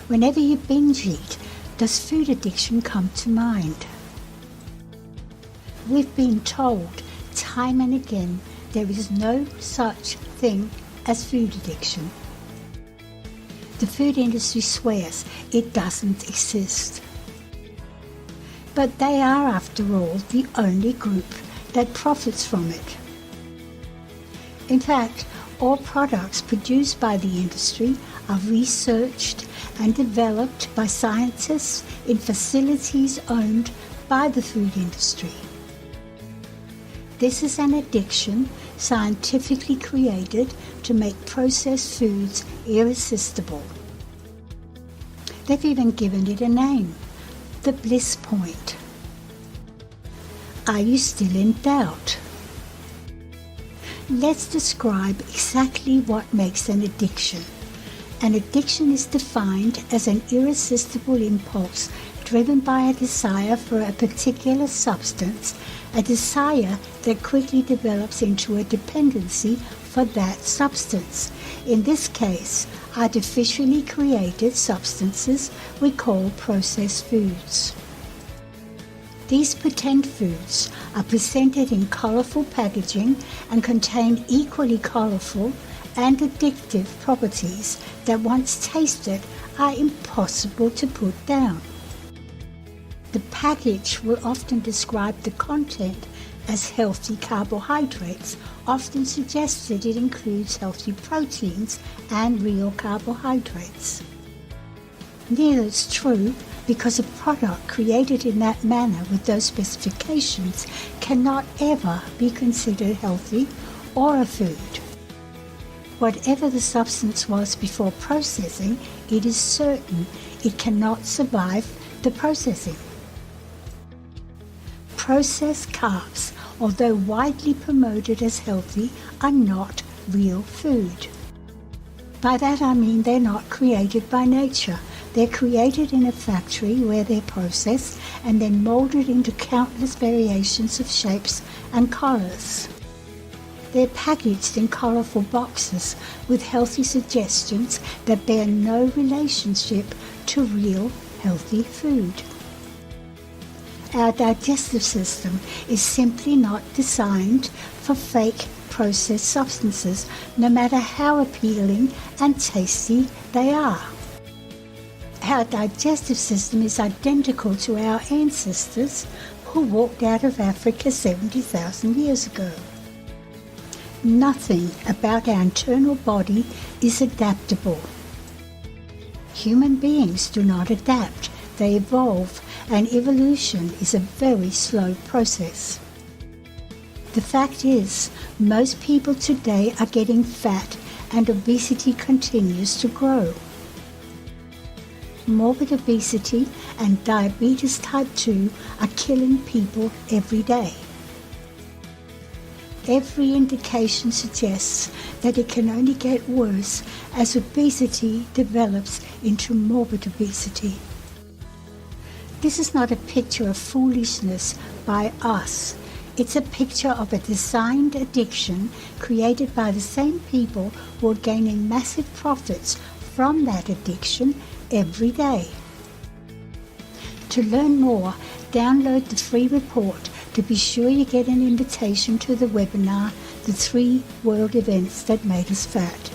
Whenever you binge eat, does food addiction come to mind? We've been told time and again there is no such thing as food addiction. The food industry swears it doesn't exist. But they are, after all, the only group that profits from it. In fact, all products produced by the industry are researched and developed by scientists in facilities owned by the food industry. This is an addiction scientifically created to make processed foods irresistible. They've even given it a name, the bliss point. Are you still in doubt? Let's describe exactly what makes an addiction. An addiction is defined as an irresistible impulse driven by a desire for a particular substance, a desire that quickly develops into a dependency for that substance. In this case, artificially created substances we call processed foods. These pretend foods are presented in colourful packaging and contain equally colourful and addictive properties that once tasted are impossible to put down. The package will often describe the content as healthy carbohydrates, often suggested it includes healthy proteins and real carbohydrates. Neither is true, because a product created in that manner with those specifications cannot ever be considered healthy or a food. Whatever the substance was before processing, it is certain it cannot survive the processing. Processed carbs, although widely promoted as healthy, are not real food. By that I mean they're not created by nature. They're created in a factory where they're processed and then molded into countless variations of shapes and colours. They're packaged in colourful boxes with healthy suggestions that bear no relationship to real healthy food. Our digestive system is simply not designed for fake processed substances, no matter how appealing and tasty they are. Our digestive system is identical to our ancestors who walked out of Africa 70,000 years ago. Nothing about our internal body is adaptable. Human beings do not adapt, they evolve, and evolution is a very slow process. The fact is, most people today are getting fat and obesity continues to grow. Morbid obesity and diabetes type 2 are killing people every day. Every indication suggests that it can only get worse as obesity develops into morbid obesity. This is not a picture of foolishness by us. It's a picture of a designed addiction created by the same people who are gaining massive profits from that addiction every day. To learn more, download the free report to be sure you get an invitation to the webinar, The 3 World Events That Made Us Fat.